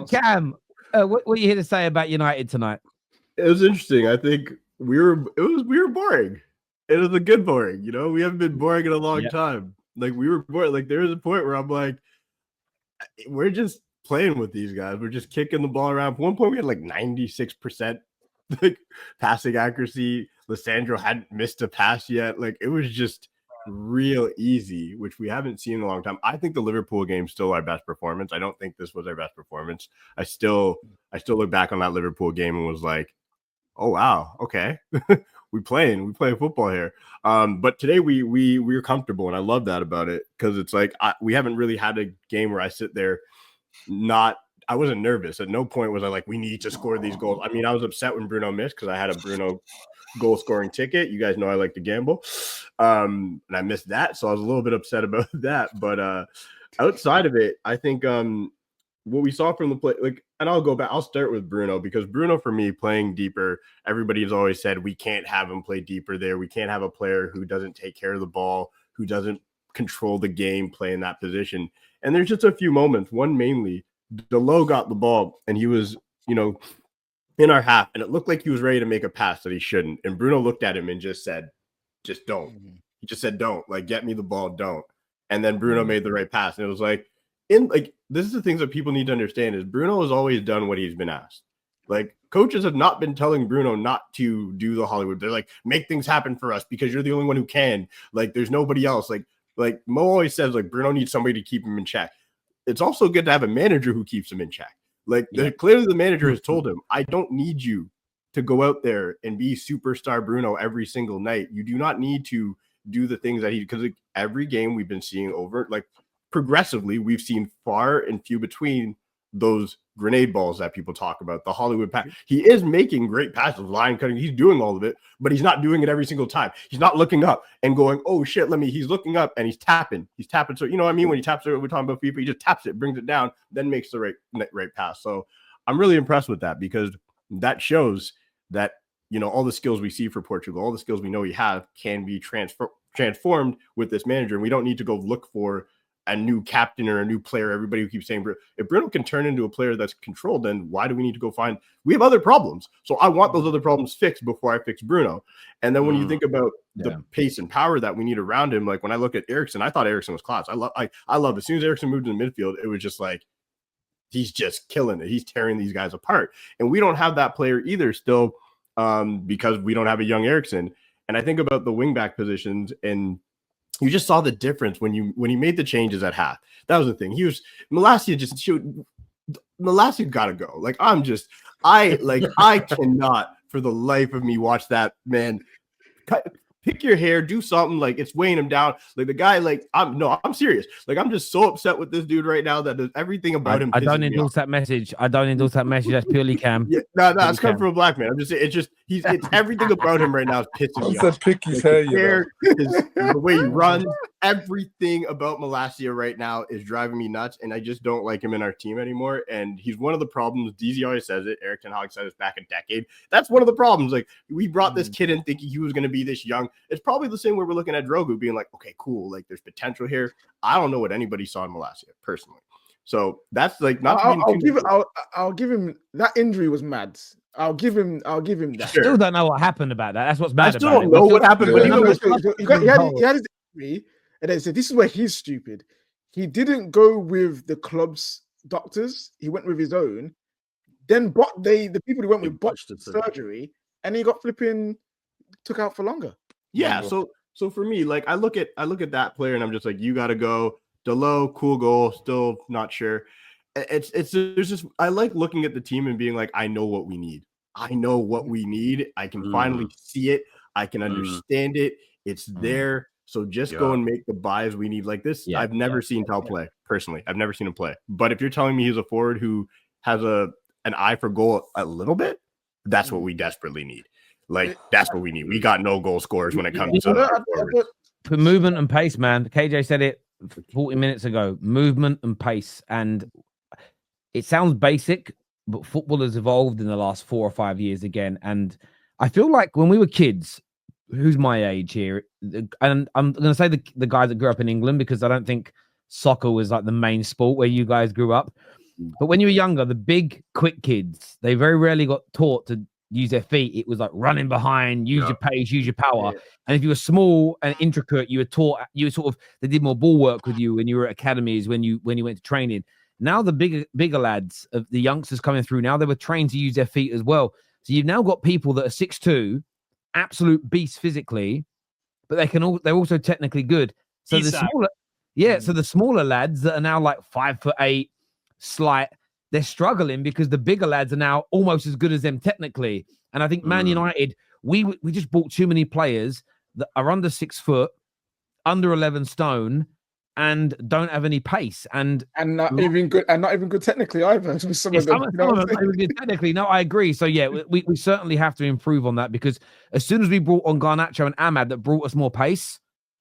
Cam, what are you here to say about United tonight? It was interesting. I think we were boring. It was a good boring. We haven't been boring in a long time. Like we were bored. Like there was a point where I'm like, we're just playing with these guys. We're just kicking the ball around. At one point, we had like 96% like passing accuracy. Lissandro hadn't missed a pass yet. Like it was just real easy, which we haven't seen in a long time. I think the Liverpool game's still our best performance. I don't think this was our best performance. I still look back on that Liverpool game and was like, oh wow, okay. we playing football here. But today we were comfortable, and I love that about it, because it's like we haven't really had a game where I sit there I wasn't nervous. At no point was I like, we need to score these goals. I mean, I was upset when Bruno missed because I had a Bruno goal scoring ticket. You guys know I like to gamble. And I missed that. So I was a little bit upset about that. But outside of it, I think what we saw from the play, and I'll start with Bruno, because Bruno, for me, playing deeper, everybody has always said we can't have him play deeper there. We can't have a player who doesn't take care of the ball, who doesn't control the game, play in that position. And there's just a few moments, one mainly, Delo got the ball and he was, in our half, and it looked like he was ready to make a pass that he shouldn't. And Bruno looked at him and just said, just don't. He just said, don't. Like, get me the ball, don't. And then Bruno made the right pass. And it was like, this is the things that people need to understand, is Bruno has always done what he's been asked. Like, coaches have not been telling Bruno not to do the Hollywood. They're like, make things happen for us because you're the only one who can. Like, there's nobody else. Like Mo always says, like, Bruno needs somebody to keep him in check. It's also good to have a manager who keeps him in check. Like, clearly the manager has told him, I don't need you to go out there and be superstar Bruno every single night. You do not need to do the things that because every game we've been seeing over, like, progressively, we've seen far and few between those grenade balls that people talk about, the Hollywood pass. He is making great passes, line cutting. He's doing all of it, but he's not doing it every single time. He's not looking up and going, oh shit, he's looking up and he's tapping. So, you know what I mean? When he taps it, we're talking about FIFA, he just taps it, brings it down, then makes the right pass. So I'm really impressed with that, because that shows that, all the skills we see for Portugal, all the skills we know we have, can be transformed with this manager. And we don't need to go look for a new captain or a new player. Everybody who keeps saying, if Bruno can turn into a player that's controlled, then why do we need to go find? We have other problems. So I want those other problems fixed before I fix Bruno. And then when you think about the pace and power that we need around him, like when I look at Eriksen, I thought Eriksen was class. I love as soon as Eriksen moved in the midfield, it was just like, he's just killing it. He's tearing these guys apart. And we don't have that player either still, because we don't have a young Eriksen. And I think about the wingback positions, and you just saw the difference when he made the changes at half. That was the thing. Malacia got to go. Like, I cannot for the life of me watch that man. Pick your hair, do something. Like, it's weighing him down. Like, the guy, I'm serious. Like, I'm just so upset with this dude right now that everything about him. I don't endorse that message. That's purely Cam. Yeah, no, it's coming from a black man. I'm just saying, it's everything about him right now is pissing me off. Pick his hair, the way he runs, everything about Malacia right now is driving me nuts, and I just don't like him in our team anymore. And he's one of the problems. DZ always says it. Eric Ten Hag said it back a decade. That's one of the problems. Like, we brought this kid in thinking he was going to be this young. It's probably the same way we're looking at Drogu, being like, okay, cool. Like, there's potential here. I don't know what anybody saw in Malacia personally. So that's like not. I'll give him that injury was mad. I'll give him that. I still don't know what happened about that. That's what's mad. I still don't know what happened. He had his injury, and then said, "This is where he's stupid. He didn't go with the club's doctors. He went with his own. Then, the people who went with botched surgery, and he got took out for longer." Yeah. So for me, like, I look at that player, and I'm just like, you got to go. Delo, cool goal, still not sure. I like looking at the team and being like, I know what we need. I know what we need. I can finally see it. I can understand it. It's there. So just go and make the buys we need. Like this, I've never seen Tal play personally. I've never seen him play. But if you're telling me he's a forward who has an eye for goal a little bit, that's what we desperately need. Like, that's what we need. We got no goal scorers when it comes to for movement and pace, man. KJ said it 40 minutes ago. Movement and pace. And it sounds basic, but football has evolved in the last 4 or 5 years again. And I feel like when we were kids, who's my age here? And I'm going to say the guys that grew up in England, because I don't think soccer was like the main sport where you guys grew up. But when you were younger, the big, quick kids, they very rarely got taught to use their feet. It was like running behind, use your pace, use your power. Yeah. And if you were small and intricate, you were taught. You were sort of they did more ball work with you when you were at academies when you went to training. Now the bigger lads of the youngsters coming through now, they were trained to use their feet as well. So you've now got people that are 6'2", absolute beasts physically, but they're also technically good. So the smaller, so the smaller lads that are now like 5'8", slight, they're struggling because the bigger lads are now almost as good as them technically. And I think Man United, we just bought too many players that are under 6 foot, under 11 stone, and don't have any pace, and not even good technically either. Some of them, technically, no, I agree. So yeah, we certainly have to improve on that because as soon as we brought on Garnacho and Ahmad, that brought us more pace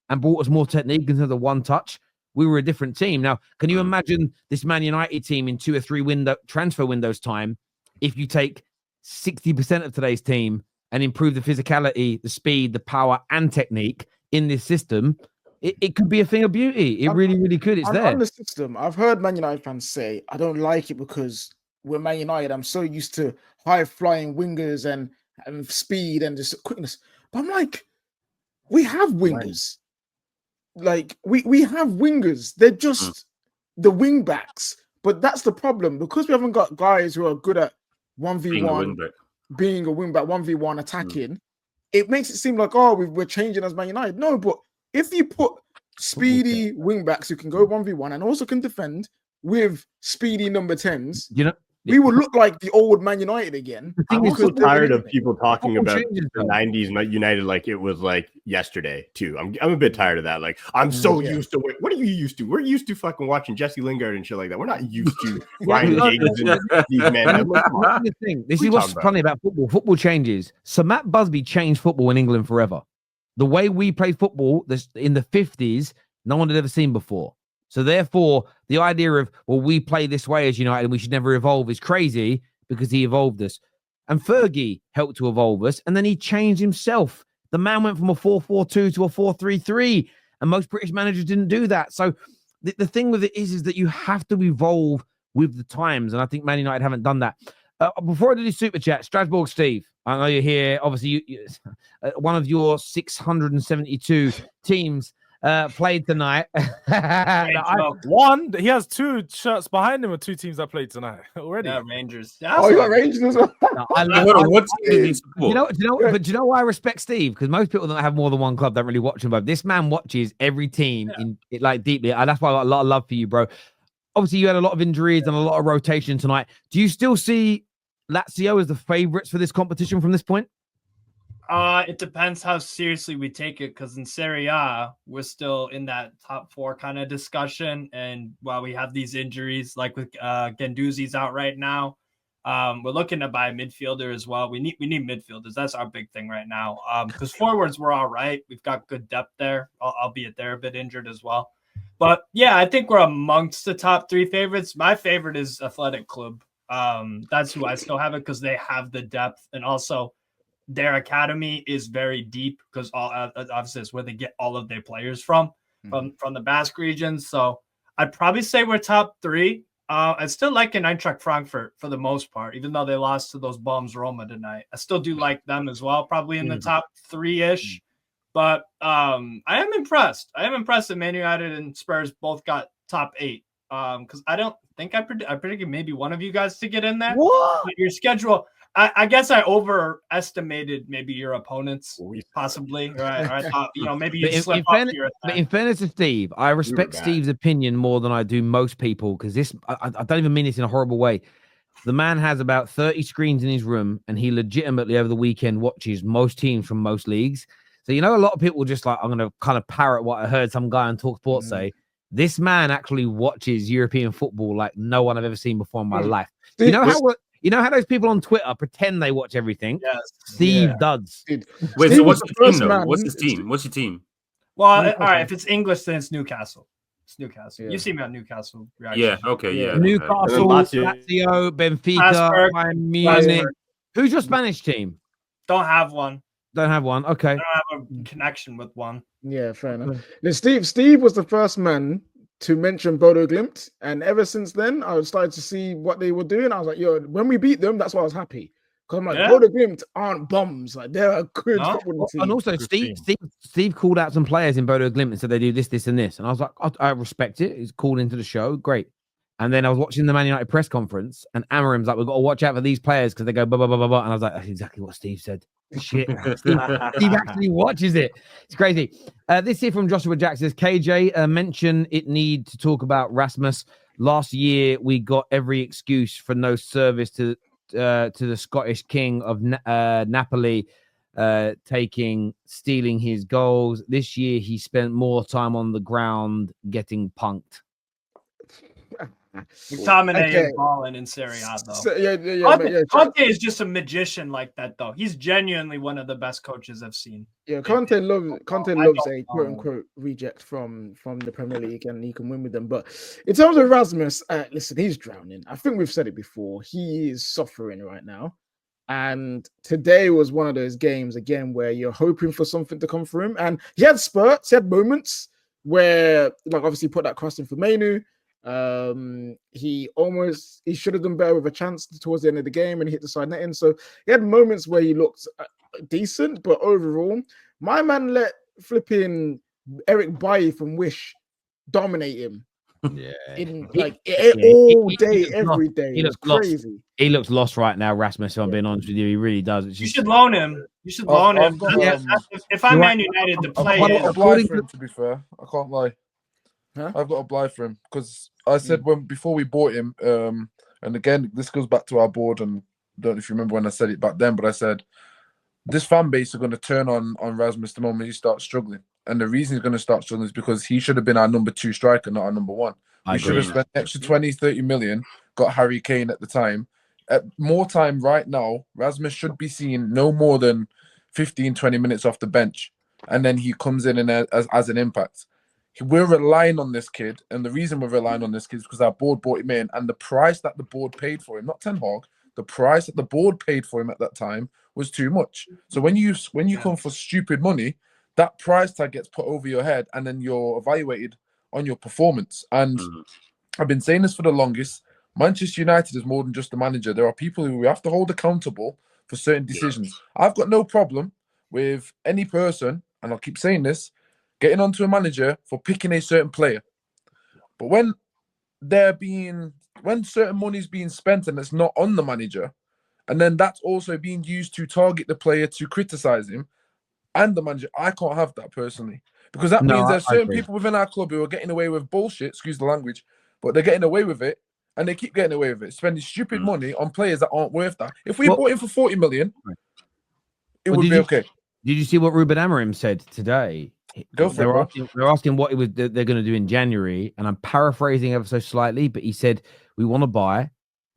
and brought us more technique into the one touch, we were a different team. Now, can you imagine this Man United team in 2 or 3 transfer windows time if you take 60% of today's team and improve the physicality, the speed, the power, and technique in this system? It could be a thing of beauty. It really, really could. It's there. On the system, I've heard Man United fans say, I don't like it because we're Man United. I'm so used to high-flying wingers and speed and just quickness. But I'm like, we have wingers. Like, we have wingers. They're just the wing backs. But that's the problem. Because we haven't got guys who are good at 1v1, being a wing back, 1v1 attacking, it makes it seem like, we're changing as Man United. No, but if you put speedy wingbacks who can go 1v1 and also can defend with speedy number 10s, we will look like the old Man United again. I'm also tired of people talking about the 90s United like it was like yesterday too. I'm a bit tired of that. Like I'm so used to what are you used to? We're used to fucking watching Jesse Lingard and shit like that. We're not used to Ryan Higgins and these men. This is what's funny about football. Football changes. So Matt Busby changed football in England forever. The way we played football in the 50s, no one had ever seen before. So therefore, the idea of, we play this way as United and we should never evolve is crazy because he evolved us. And Fergie helped to evolve us, and then he changed himself. The man went from a 4-4-2 to a 4-3-3, and most British managers didn't do that. So the thing with it is that you have to evolve with the times, and I think Man United haven't done that. Before I do the super chat, Strasbourg Steve, I know you're here. Obviously, one of your 672 teams played tonight. One, he has 2 shirts behind him of 2 teams that played tonight already. Yeah, Rangers. You got Rangers as well. Do you know why I respect Steve? Because most people that have more than one club don't really watch him. But this man watches every team deeply. And that's why I got a lot of love for you, bro. Obviously, you had a lot of injuries and a lot of rotation tonight. Do you still see Lazio as the favourites for this competition from this point? It depends how seriously we take it, because in Serie A, we're still in that top 4 kind of discussion. And while we have these injuries, like with Guendouzi's out right now, we're looking to buy a midfielder as well. We need midfielders. That's our big thing right now. Because forwards, we're all right. We've got good depth there, albeit they're a bit injured as well. But yeah, I think we're amongst the top 3 favorites. My favorite is Athletic Club. That's who I still have it because they have the depth, and also their academy is very deep because obviously it's where they get all of their players from the Basque region. So I'd probably say we're top 3. I still like Eintracht Frankfurt for the most part, even though they lost to those bums Roma tonight. I still do like them as well, probably in the top 3-ish. But I am impressed. I am impressed that Man United and Spurs both got top 8. Because I don't think I predicted maybe one of you guys to get in there. What? But your schedule, I guess I overestimated maybe your opponents, possibly. Right? I thought, maybe you slip up here. But in fairness to Steve, I respect Steve's opinion more than I do most people, because I don't even mean this in a horrible way. The man has about 30 screens in his room, and he legitimately over the weekend watches most teams from most leagues. So, a lot of people just like, I'm going to kind of parrot what I heard some guy on TalkSport say. This man actually watches European football like no one I've ever seen before in my life. You know how those people on Twitter pretend they watch everything? Yes. Steve does. Wait, so what's the team, though? What's his team? What's your team? Well, all right, if it's English, then it's Newcastle. It's Newcastle. Yeah. You see me on Newcastle. Yeah, okay, yeah. Newcastle, Lazio, Benfica, Bayern Munich. Who's your Spanish team? Don't have one. Don't have one. Okay. I don't have a connection with one. Yeah, fair enough. Now, Steve was the first man to mention Bodo Glimt, and ever since then, I started to see what they were doing. I was like, yo, when we beat them, that's why I was happy. Because I'm like, Bodo Glimt aren't bombs. Like, they're a good football team. And also, Steve called out some players in Bodo Glimt and said they do this, this, and this. And I was like, I respect it. He's called into the show. Great. And then I was watching the Man United press conference, and Amorim's like, we've got to watch out for these players because they go blah, blah, blah, blah, blah. And I was like, that's exactly what Steve said. Shit. Steve actually watches it. It's crazy. This here from Joshua Jack says, KJ, mention it need to talk about Rasmus. Last year, we got every excuse for no service to the Scottish king of Napoli, stealing his goals. This year, he spent more time on the ground getting punked. McTominay is balling in Serie A, though. Conte is just a magician like that, though. He's genuinely one of the best coaches I've seen. Yeah, Conte loves a quote unquote reject from the Premier League, and he can win with them. But in terms of Rasmus, listen, he's drowning. I think we've said it before. He is suffering right now. And today was one of those games again where you're hoping for something to come for him. And he had spurts, he had moments where, like, obviously put that cross in for Mainu. He should have done better with a chance towards the end of the game, and he hit the side netting. So he had moments where he looked decent, but overall, my man let flipping Eric Bailly from Wish dominate him. Yeah, all day, every day. It was crazy. He looks lost right now, Rasmus. If I'm being honest with you, he really does. You should loan him. You should loan him. If I'm Man United, the play. I've got a blind for him, to be fair. I can't lie. Huh? I've got a blind for him because I said before we bought him, and again, this goes back to our board, and I don't know if you remember when I said it back then, but I said this fan base are going to turn on Rasmus the moment he starts struggling. And the reason he's going to start struggling is because he should have been our number 2 striker, not our number 1. We should have spent extra 20, 30 million, got Harry Kane at the time. At more time right now, Rasmus should be seeing no more than 15, 20 minutes off the bench. And then he comes in and as an impact. We're relying on this kid. And the reason we're relying on this kid is because our board bought him in. And the price that the board paid for him, not Ten Hag, the price that the board paid for him at that time was too much. So when you come for stupid money, that price tag gets put over your head, and then you're evaluated on your performance. And I've been saying this for the longest. Manchester United is more than just the manager. There are people who we have to hold accountable for certain decisions. I've got no problem with any person, and I'll keep saying this, getting onto a manager for picking a certain player. But when certain money is being spent and it's not on the manager, and then that's also being used to target the player to criticize him, and the manager, I can't have that personally. Because that means there's certain people within our club who are getting away with bullshit, excuse the language, but they're getting away with it, and they keep getting away with it, spending stupid money on players that aren't worth that. If we bought him for 40 million, it would be okay. Did you see what Ruben Amorim said today? Go for it. They're asking what they're going to do in January, and I'm paraphrasing ever so slightly, but he said, we want to buy,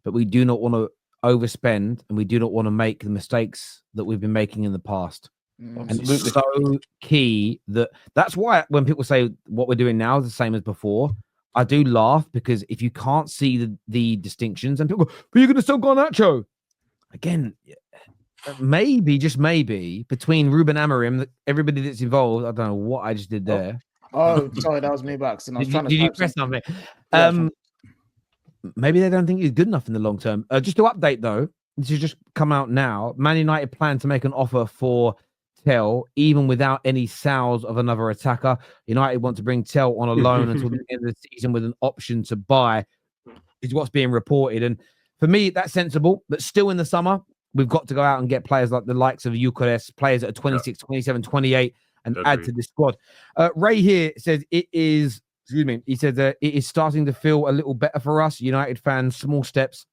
but we do not want to overspend, and we do not want to make the mistakes that we've been making in the past. And it's so key that's why when people say what we're doing now is the same as before, I do laugh, because if you can't see the distinctions, and people go, but you're going to still go on Nacho again, maybe, just maybe, between Ruben Amorim, everybody that's involved, I don't know what I just did there. Oh, sorry, that was me by accident. Did you press something? Maybe they don't think he's good enough in the long term. Just to update though, this has just come out now. Man United plan to make an offer for Tell, even without any sales of another attacker. United want to bring Tell on a loan until the end of the season with an option to buy, is what's being reported. And for me, that's sensible. But still in the summer, we've got to go out and get players like the likes of Eucharist, players that are 26, 27, 28, and add to the squad. Ray here says it is, he said that it is starting to feel a little better for us. United fans, small steps,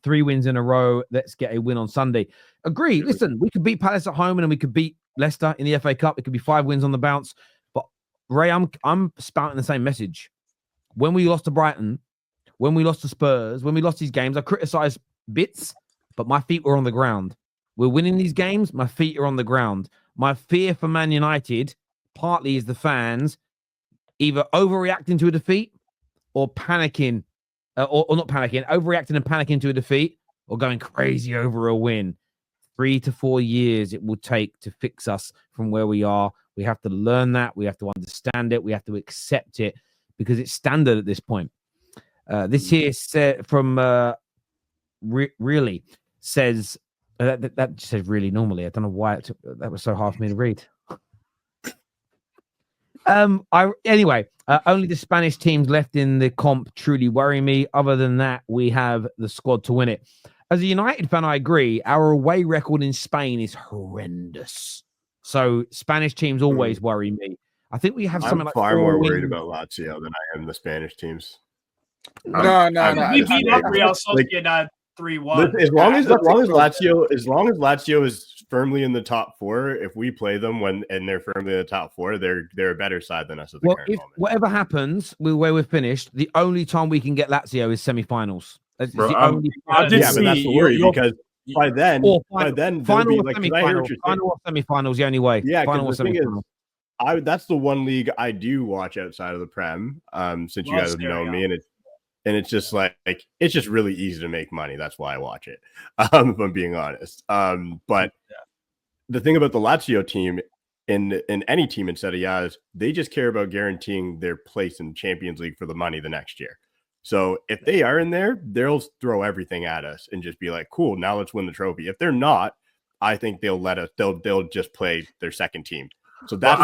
3 wins in a row. Let's get a win on Sunday. Agree. Listen, we could beat Palace at home, and then we could beat Leicester in the FA Cup. It could be 5 wins on the bounce. But Ray, I'm spouting the same message. When we lost to Brighton, when we lost to Spurs, when we lost these games, I criticised bits, but my feet were on the ground. We're winning these games. My feet are on the ground. My fear for Man United partly is the fans either overreacting to a defeat or panicking. Or not panicking, overreacting and panicking to a defeat, or going crazy over a win. 3 to 4 years it will take to fix us from where we are. We have to learn that. We have to understand it. We have to accept it, because it's standard at this point. This here said from really says that says really normally. I don't know why that was so hard for me to read. Only the Spanish teams left in the comp truly worry me. Other than that, we have the squad to win it. As a United fan, I agree. Our away record in Spain is horrendous. So Spanish teams always worry me. I think we have something I'm like far more worried wins. about Lazio than I am the Spanish teams. No. We beat up Real Sociedad 3-1. As long as Lazio is firmly in the top four, if we play them and they're firmly in the top four, they're a better side than us at the current moment. Whatever happens with where we're finished, the only time we can get Lazio is semi-finals. Bro, but that's the worry because by then, final like, or semi-finals, the only way. Yeah, final or the thing is, semi-final. that's the one league I do watch outside of the Prem. Since you guys have known me, and it's just like it's just really easy to make money. That's why I watch it. If I'm being honest. But the thing about the Lazio team in any team in Serie A is they just care about guaranteeing their place in Champions League for the money the next year. So if they are in there, they'll throw everything at us and just be like, cool, now let's win the trophy. If they're not, I think they'll let us, they'll just play their second team. So that's